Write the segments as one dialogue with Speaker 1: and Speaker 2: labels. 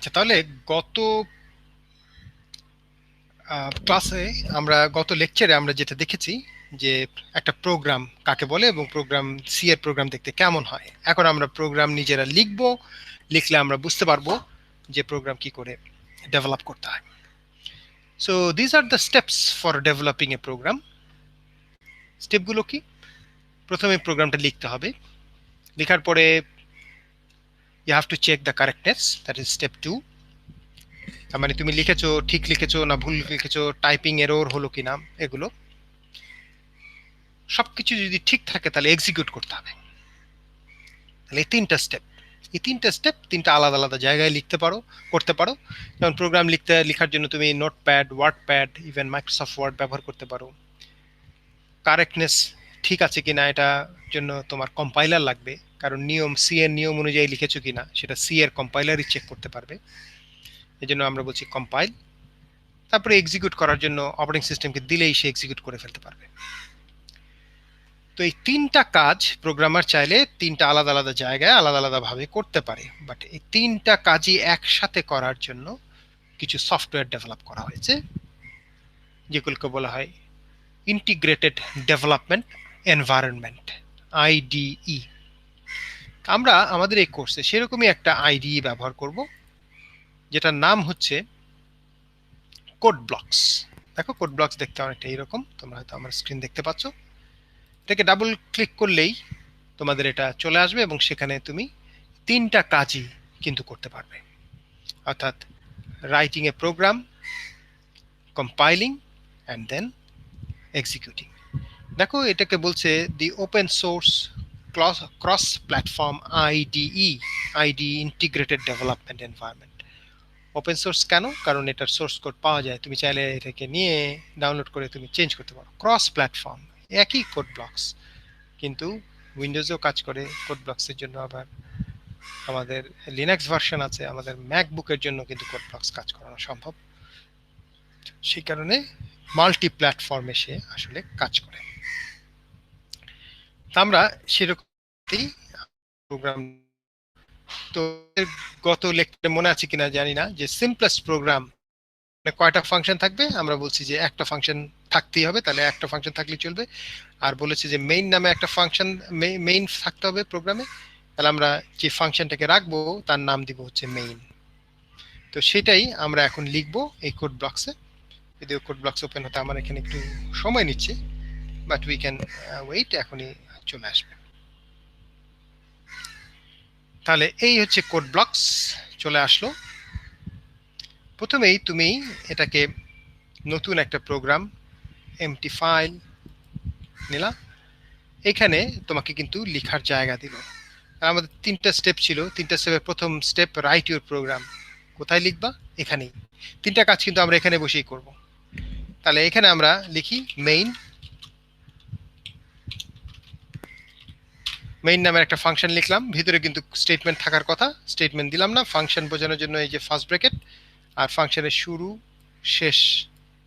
Speaker 1: আচ্ছা, তাহলে গত ক্লাসে গত লেকচারে আমরা যেটা দেখেছি যে একটা প্রোগ্রাম কাকে বলে এবং প্রোগ্রাম সি এর প্রোগ্রাম দেখতে কেমন হয়। এখন আমরা প্রোগ্রাম নিজেরা লিখবো, লিখলে আমরা বুঝতে পারবো যে প্রোগ্রাম কি করে ডেভেলপ করতে হয়। So this are the steps for developing a program. স্টেপগুলো কি? প্রথমে প্রোগ্রামটা লিখতে হবে, লেখার পরে you have to check the correctness, that is step 2। তার মানে তুমি লিখেছো, ঠিক লিখেছো না ভুল লিখেছো, টাইপিং এরর হলো কিনা, এগুলো সবকিছু যদি ঠিক থাকে তাহলে এক্সিকিউট করতে হবে। তাহলে এই তিনটা স্টেপ তিনটা আলাদা আলাদা জায়গায় করতে পারো। যেমন প্রোগ্রাম লেখার জন্য তুমি Notepad, WordPad, even Microsoft Word ব্যবহার করতে পারো। কারেক্টনেস ঠিক আছে কিনা এটা জন্য তোমার কম্পাইলার লাগবে, কারণ সি এর নিয়ম অনুযায়ী লিখেছো কিনা সেটা সি এর কম্পাইলারই চেক করতে পারবে। এই জন্য আমরা বলছি কম্পাইল। তারপরে এক্সিকিউট করার জন্য অপারেটিং সিস্টেমকে দিলেই সে এক্সিকিউট করে ফেলতে পারবে। তো এই তিনটা কাজ প্রোগ্রামার চাইলে তিনটা আলাদা আলাদা জায়গায় আলাদা আলাদা ভাবে করতে পারে, বাট এই তিনটা কাজই একসাথে করার জন্য কিছু সফটওয়্যার ডেভেলপ করা হয়েছে, যেগুলোকে বলা হয় ইন্টিগ্রেটেড ডেভেলপমেন্ট এনভায়রনমেন্ট, আইডিই। আমরা আমাদের এই কোর্সে সেরকমই একটা আইডিই ব্যবহার করব, যেটার নাম হচ্ছে কোড ব্লকস। দেখো, কোড ব্লকস দেখতে অনেকটা এইরকম, তোমরা হয়তো আমার স্ক্রিন দেখতে পাচ্ছ। এটাকে ডাবল ক্লিক করলেই তোমাদের এটা চলে আসবে এবং সেখানে তুমি তিনটা কাজই কিন্তু করতে পারবে, অর্থাৎ writing a program, compiling and then executing. দেখো, এটাকে বলছে the open source cross platform IDE integrated development environment. Open source কেন? কারণ এটার সোর্স কোড পাওয়া যায়, তুমি চাইলে এটাকে নিয়ে ডাউনলোড করে তুমি চেঞ্জ করতে পারো। ক্রস প্ল্যাটফর্ম, একই কোড ব্লকস, কিন্তু উইন্ডোজেও কাজ করে কোড ব্লকসের জন্য, আবার আমাদের লিনাক্স ভার্সন আছে, আমাদের ম্যাকবুকের জন্য কিন্তু কোড ব্লকস কাজ করানো সম্ভব। সেই কারণে মাল্টি প্ল্যাটফর্মে সে আসলে কাজ করে। আমরা সেরকম প্রোগ্রাম, তো গত লেকচারে মনে আছে কিনা জানি না, যে সিম্পলেস্ট প্রোগ্রাম কয়টা ফাংশন থাকবে। আমরা বলছি যে একটা ফাংশন থাকতেই হবে, তাহলে একটা ফাংশন থাকলেই চলবে। আর বলেছি যে মেইন নামে একটা ফাংশন, মেইন থাকতে হবে প্রোগ্রামে, তাহলে আমরা যে ফাংশনটাকে রাখবো তার নাম দিব হচ্ছে মেইন। তো সেটাই আমরা এখন লিখবো এই কোড ব্লকসে। যদিও কোড ব্লকস ওপেন হতে আমার এখানে একটু সময় নিচ্ছে, বাট উই ক্যান ওয়েট, এখনই চলে আসবে। তাহলে এই হচ্ছে কোড ব্লকস, চলে আসলো। প্রথমেই তুমি এটাকে নতুন একটা প্রোগ্রাম এমটি ফাইল নিলা, এখানে তোমাকে কিন্তু লেখার জায়গা দিল। আমাদের তিনটা স্টেপ ছিল, তিনটা স্টেপের প্রথম স্টেপ রাইট ইউর প্রোগ্রাম। কোথায় লিখবা? এখানেই। তিনটা কাজ কিন্তু আমরা এখানে বসেই করব। তাহলে এখানে আমরা লিখি মেইন নামের একটা ফাংশন লিখলাম, ভিতরে কিন্তু স্টেটমেন্ট থাকার কথা, স্টেটমেন্ট দিলাম না। ফাংশন বোঝানোর জন্য এই যে ফার্স্ট ব্র্যাকেট, আর ফাংশনের শুরু শেষ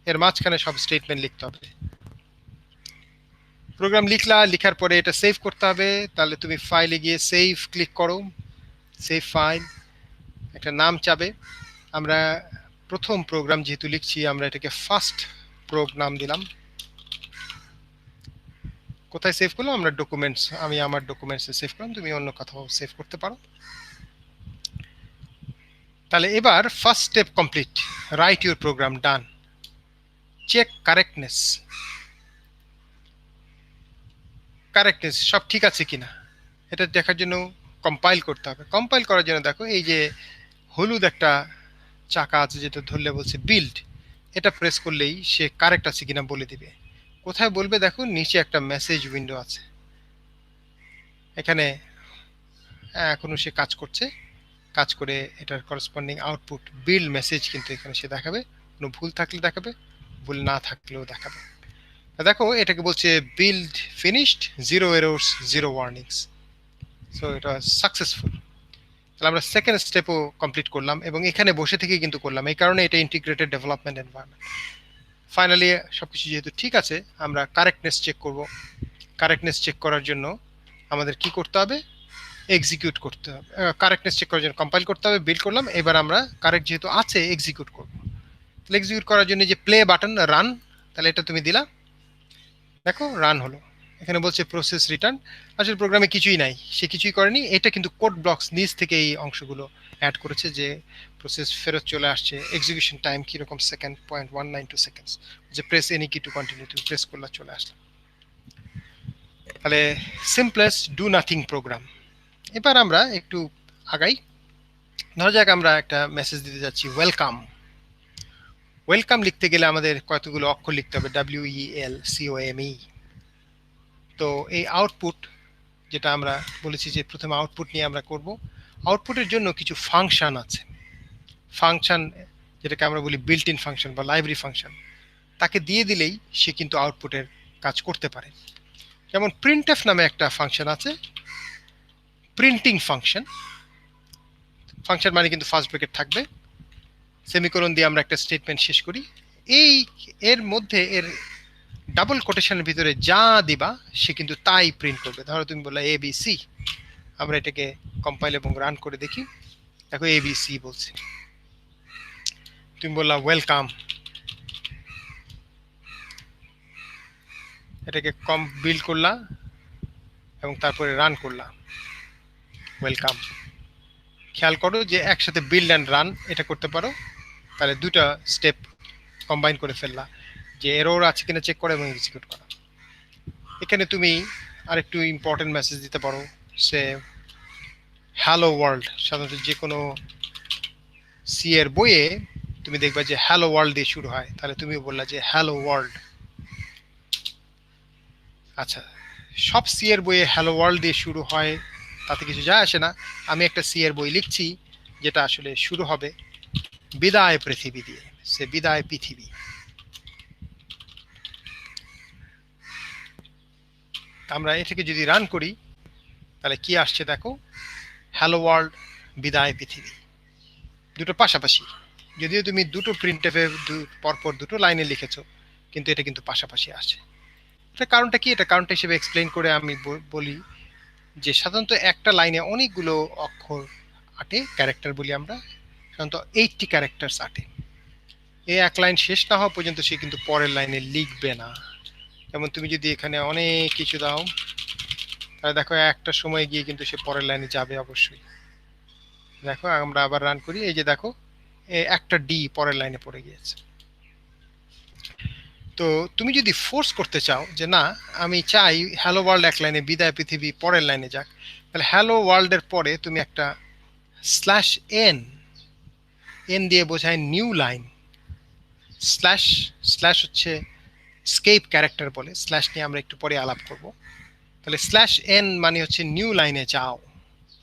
Speaker 1: এর মাঝখানে সব স্টেটমেন্ট লিখতে হবে। প্রোগ্রাম লিখার পরে এটা সেভ করতে হবে, তাহলে তুমি ফাইলে গিয়ে সেভ ক্লিক করো, সেভ ফাইল, একটা নাম চাবে। আমরা প্রথম প্রোগ্রাম যেহেতু লিখছি, আমরা এটাকে ফার্স্ট প্রোগ্রাম দিলাম। কোথায় সেভ করলাম? আমরা ডকুমেন্টস, আমি আমার ডকুমেন্টসে সেভ করলাম, তুমি অন্য কোথাও সেভ করতে পারো। তাহলে এবার first step complete, write your program done. Check correctness সব ঠিক আছে কিনা এটা দেখার জন্য কম্পাইল করতে হবে। কম্পাইল করার জন্য দেখো, এই যে হলুদ একটা চাকা আছে যেটা ধরলে বলছে বিল্ড, এটা প্রেস করলেই সে কারেক্ট আছে কিনা বলে দিবে। কোথায় বলবে? দেখো নিচে একটা মেসেজ উইন্ডো আছে, এখানে এখনো সে কাজ করছে, কাজ করে এটার করসপন্ডিং আউটপুট বিল্ড মেসেজ কিন্তু এখানে সে দেখাবে। কোনো ভুল থাকলে দেখাবে, ভুল না থাকলেও দেখাবে। দেখো এটাকে বলছে build finished, 0 errors 0 warnings. So এটা সাকসেসফুল। তাহলে আমরা সেকেন্ড স্টেপও কমপ্লিট করলাম এবং এখানে বসে থেকে কিন্তু করলাম, এই কারণে এটা ইন্টিগ্রেটেড ডেভেলপমেন্ট এনভায়রনমেন্ট। ফাইনালি সবকিছু যেহেতু ঠিক আছে, আমরা কারেক্টনেস চেক করব। কারেক্টনেস চেক করার জন্য আমাদের কি করতে হবে? এক্সিকিউট করতে হবে, কারেক্টনেস চেক করার জন্য কম্পাইল করতে হবে, বিল্ড করলাম, এবার আমরা কারেক্ট যেহেতু আছে এক্সিকিউট করব। তাহলে এক্সিকিউট করার জন্য যে প্লে বাটন রান, তাহলে এটা তুমি দিলা, দেখো রান হলো। এখানে বলছে প্রসেস রিটার্ন, আসলে প্রোগ্রামে কিছুই নাই, সে কিছুই করেনি, এটা কিন্তু কোড ব্লকস নিজ থেকে এই অংশগুলো অ্যাড করেছে যে প্রসেস ফেরত চলে আসছে, এক্সিকিউশন টাইম কিরকম সেকেন্ড 0.192 সেকেন্ডস, যে প্রেস এনি কি টু কন্টিনিউ, তুমি প্রেস করলে চলে আসলো। তাহলে সিম্পলেস্ট ডু নাথিং প্রোগ্রাম। এবার আমরা একটু আগাই, ধরা যাক আমরা একটা মেসেজ দিতে যাচ্ছি ওয়েলকাম। ওয়েলকাম লিখতে গেলে আমাদের কতগুলো অক্ষর লিখতে হবে, WELCOME। তো এই আউটপুট যেটা আমরা বলেছি যে প্রথমে আউটপুট নিয়ে আমরা করব, আউটপুটের জন্য কিছু ফাংশন আছে। ফাংশন যেটাকে আমরা বলি বিল্ট ইন ফাংশন বা লাইব্রেরি ফাংশন, তাকে দিয়ে দিলেই সে কিন্তু আউটপুটের কাজ করতে পারে। যেমন প্রিন্টএফ নামে একটা ফাংশন আছে, প্রিন্টিং ফাংশন। ফাংশন মানে কিন্তু ফার্স্ট ব্র্যাকেট থাকবে, সেমিকোলন দিয়ে আমরা একটা স্টেটমেন্ট শেষ করি। এই এর মধ্যে এর ডাবল কোটেশনের ভিতরে যা দিবা সে কিন্তু তাই প্রিন্ট করবে। ধরো তুমি বললা ABC, আমরা এটাকে কম্পাইল এবং রান করে দেখি, দেখো ABC বলছে। তুমি বললা ওয়েলকাম, এটাকে বিল্ড করলা এবং তারপরে রান করলা, ওয়েলকাম। খেয়াল করো যে একসাথে বিল্ড অ্যান্ড রান এটা করতে পারো, তাহলে দুটা স্টেপ কম্বাইন করে ফেললা, যে এরর আছে কিনা চেক করা এবং এক্সিকিউট করা। এখানে তুমি আরেকটু ইম্পর্টেন্ট মেসেজ দিতে পারো, সে হ্যালো ওয়ার্ল্ড। সাধারণত যে কোনো সি এর বইয়ে তুমি দেখবা যে হ্যালো ওয়ার্ল্ড দিয়ে শুরু হয়, তাহলে তুমি বললা যে হ্যালো ওয়ার্ল্ড। আচ্ছা, সব সি এর বইয়ে হ্যালো ওয়ার্ল্ড দিয়ে শুরু হয় তাতে কিছু যায় আসে না। আমি একটা সি এর বই লিখছি যেটা আসলে শুরু হবে বিদায় পৃথিবী দিয়ে, সে বিদায় পৃথিবী। আমরা এটাকে যদি রান করি তাহলে কি আসছে দেখো, হ্যালো ওয়ার্ল্ড, বিদায় পৃথিবী, দুটো পাশাপাশি। যদিও তুমি দুটো প্রিন্টএফে পরপর দুটো লাইনে লিখেছো, কিন্তু এটা কিন্তু পাশাপাশি আসে। এটা কারণটা কি, এটা কারণটা হিসেবে এক্সপ্লেইন করে আমি বলি যে সাধারণত একটা লাইনে অনেকগুলো অক্ষর আটে, ক্যারেক্টার বলি আমরা, সাধারণত 80 ক্যারেক্টার্স আটে। এই এক লাইন শেষ না হওয়া পর্যন্ত সে কিন্তু পরের লাইনে লিখবে না। যেমন তুমি যদি এখানে অনেক কিছু দাও, তাহলে দেখো একটা সময় গিয়ে কিন্তু সে পরের লাইনে যাবে অবশ্যই। দেখো আমরা আবার রান করি, এই যে দেখো একটা ডি পরের লাইনে পড়ে গিয়েছে। তো তুমি যদি ফোর্স করতে চাও যে না আমি চাই হ্যালো ওয়ার্ল্ড এক লাইনে, বিদায় পৃথিবী পরের লাইনে যাক, তাহলে হ্যালো ওয়ার্ল্ডের পরে তুমি একটা স্ল্যাশ এন, এন দিয়ে বোঝায় নিউ লাইন। স্ল্যাশ স্ল্যাশ হচ্ছে স্কেপ ক্যারেক্টার বলে, স্ল্যাশ নিয়ে আমরা একটু পরে আলাপ করব। তাহলে স্ল্যাশ এন মানে হচ্ছে নিউ লাইনে যাও,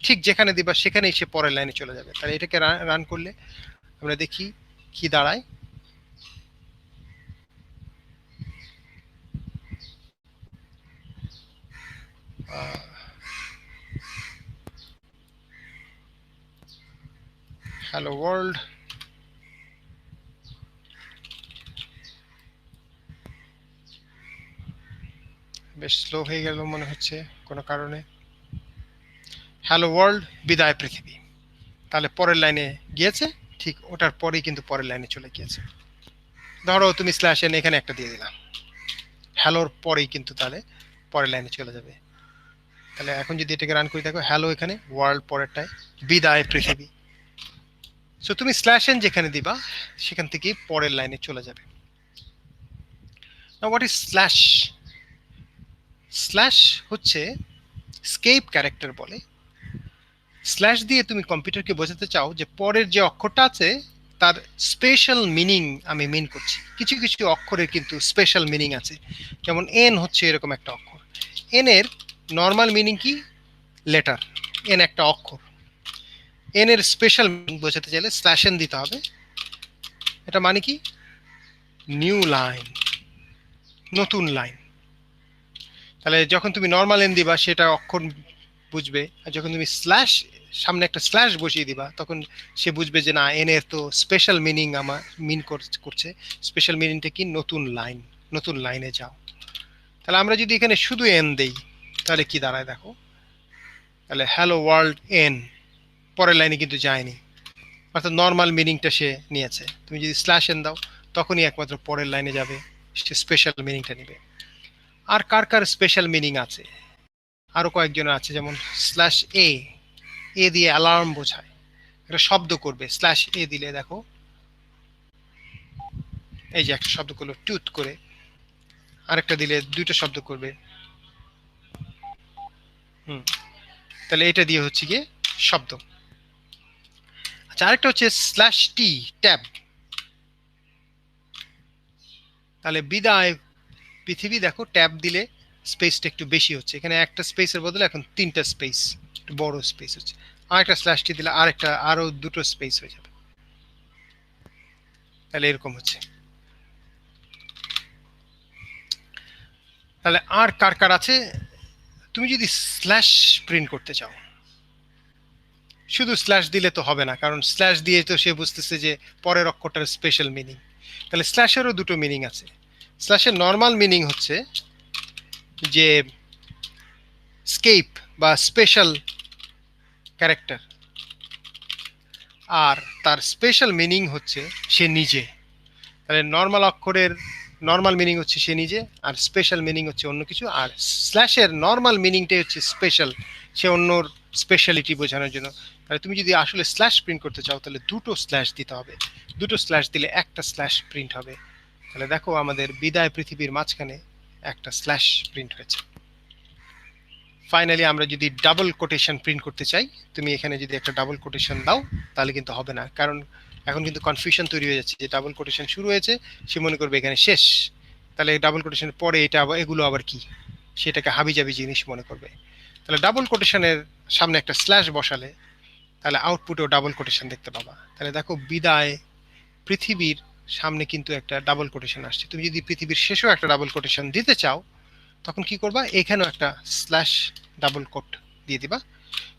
Speaker 1: ঠিক যেখানে দিবা সেখানেই সে পরের লাইনে চলে যাবে। তাহলে এটাকে রান করলে আমরা দেখি কি দাঁড়ায়। হ্যালো ওয়ার্ল্ড, বেশ স্লো হয়ে গেল মনে হচ্ছে কোনো কারণে। হ্যালো ওয়ার্ল্ড, বিদায় পৃথিবী, তাহলে পরের লাইনে গিয়েছে, ঠিক ওটার পরেই কিন্তু পরের লাইনে চলে গিয়েছে। ধরো তুমি স্ল্যাশ এন এখানে একটা দিয়ে দিলাম, হ্যালোর পরেই কিন্তু তাহলে পরের লাইনে চলে যাবে। তাহলে এখন যদি এটাকে রান করি দেখো হ্যালো এখানে, ওয়ার্ল্ড পরেরটায়, বিদায় পৃথিবী। সো তুমি স্ল্যাশ এন যেখানে দিবা সেখান থেকেই পরের লাইনে চলে যাবে। Now what is slash? Slash হচ্ছে স্কেপ ক্যারেক্টার বলে। স্ল্যাশ দিয়ে তুমি কম্পিউটারকে বোঝাতে চাও যে পরের যে অক্ষরটা আছে তার স্পেশাল মিনিং আমি মিন করছি। কিছু কিছু অক্ষরের কিন্তু স্পেশাল মিনিং আছে, যেমন এন হচ্ছে এরকম একটা অক্ষর। এন এর নর্মাল মিনিং কি, লেটার। এন একটা অক্ষর, এন এর স্পেশাল মিনিং বোঝাতে চাইলে স্ল্যাশ এন দিতে হবে। এটা মানে কি, নিউ লাইন, নতুন লাইন। তাহলে যখন তুমি নর্মাল এন দিবা সেটা অক্ষর বুঝবে, আর যখন তুমি স্ল্যাশ সামনে একটা স্ল্যাশ বসিয়ে দিবা তখন সে বুঝবে যে না এন এর তো স্পেশাল মিনিং আমার মিন করছে। স্পেশাল মিনিংটা কি, নতুন লাইন, নতুন লাইনে যাও। তাহলে আমরা যদি এখানে শুধু এন দেই তাহলে কি দাঁড়ায় দেখো, তাহলে হ্যালো ওয়ার্ল্ড এন, পরের লাইনে কিন্তু যায়নি, অর্থাৎ নর্মাল মিনিংটা সে নিয়েছে। তুমি যদি স্ল্যাশ এন দাও তখনই একমাত্র পরের লাইনে যাবে, সে স্পেশাল মিনিংটা নেবে। আর কার কার স্পেশাল মিনিং আছে, আরো কয়েকজনের আছে, যেমন স্ল্যাশ এ, এ দিয়ে অ্যালার্ম বোঝায়, একটা শব্দ করবে। স্ল্যাশ এ দিলে দেখো এই যে একটা শব্দ করলো টুথ করে, আরেকটা দিলে দুইটা শব্দ করবে। তাহলে এটা দিয়ে হচ্ছে গিয়ে শব্দ। আচ্ছা, আরেকটা হচ্ছে স্ল্যাশ টি, ট্যাব। তাহলে বিদায় পৃথিবী, দেখো ট্যাব দিলে স্পেসটা একটু বেশি হচ্ছে, এখানে একটা স্পেসের বদলে এখন তিনটা স্পেস, একটু বড় স্পেস হচ্ছে। আরেকটা স্ল্যাশ টি দিলে আরেকটা আরো দুটো স্পেস হয়ে যাবে। তাহলে এরকম হচ্ছে। তাহলে আর কার কার আছে, তুমি যদি স্ল্যাশ প্রিন্ট করতে চাও, শুধু স্ল্যাশ দিলে তো হবে না, কারণ স্ল্যাশ দিয়ে তো সে বুঝতেছে যে পরের অক্ষরটার স্পেশাল মিনিং। তাহলে স্ল্যাশেরও দুটো মিনিং আছে। স্ল্যাশের নর্মাল মিনিং হচ্ছে যে স্কেপ বা স্পেশাল ক্যারেক্টার, আর তার স্পেশাল মিনিং হচ্ছে সে নিজে। তাহলে নর্মাল অক্ষরের নর্মাল মিনিং হচ্ছে সে নিজে, আর স্পেশাল মিনিং হচ্ছে অন্য কিছু। আর স্ল্যাশের নর্মাল মিনিংটাই হচ্ছে স্পেশাল, সে অন্যর স্পেশালিটি বোঝানোর জন্য। তাহলে তুমি যদি আসলে স্ল্যাশ প্রিন্ট করতে চাও তাহলে দুটো স্ল্যাশ দিতে হবে, দুটো স্ল্যাশ দিলে একটা স্ল্যাশ প্রিন্ট হবে। তাহলে দেখো আমাদের বিদায় পৃথিবীর মাঝখানে একটা স্ল্যাশ প্রিন্ট হয়েছে। ফাইনালি আমরা যদি ডাবল কোটেশন প্রিন্ট করতে চাই, তুমি এখানে যদি একটা ডাবল কোটেশন দাও তাহলে কিন্তু হবে না, কারণ এখন কিন্তু কনফিউশন তৈরি হয়ে যাচ্ছে যে ডাবল কোটেশন শুরু হয়েছে, সে মনে করবে এখানে শেষ। তাহলে ডাবল কোটেশনের পরে এটা আবার এগুলো আবার কি, সেটাকে হাবিজাবি জিনিস মনে করবে। তাহলে ডাবল কোটেশনের সামনে একটা স্ল্যাশ বসালে তাহলে আউটপুটেও ডাবল কোটেশন দেখতে পাবা। তাহলে দেখো বিদায় পৃথিবীর সামনে কিন্তু একটা ডাবল কোটেশন আসছে। তুমি যদি পৃথিবীর শেষেও একটা ডাবল কোটেশন দিতে চাও তখন কি করবা, এখানেও একটা স্ল্যাশ ডাবল কোট দিয়ে দিবা।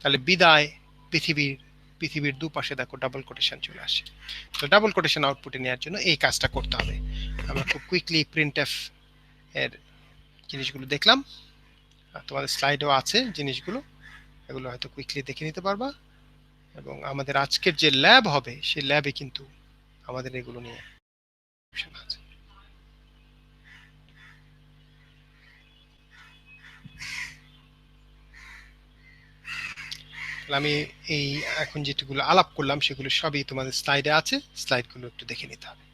Speaker 1: তাহলে বিদায় পৃথিবীর, পৃথিবীর দুপাশে দেখো ডাবল কোটেশন চলে আসে। তো ডাবল কোটেশন আউটপুটে নেওয়ার জন্য এই কাজটা করতে হবে। আমরা খুব কুইকলি প্রিন্টএফ এর জিনিসগুলো দেখলাম, আর তোমাদের স্লাইডেও আছে জিনিসগুলো, এগুলো হয়তো কুইকলি দেখে নিতে পারবা। এবং আমাদের আজকের যে ল্যাব হবে সেই ল্যাবে কিন্তু আমাদের এগুলো নিয়ে অপশন আছে। আমি এই এখন যেগুলো আলাপ করলাম সেগুলো সবই তোমাদের স্লাইডে আছে, স্লাইডগুলো একটু দেখে নিতে হবে।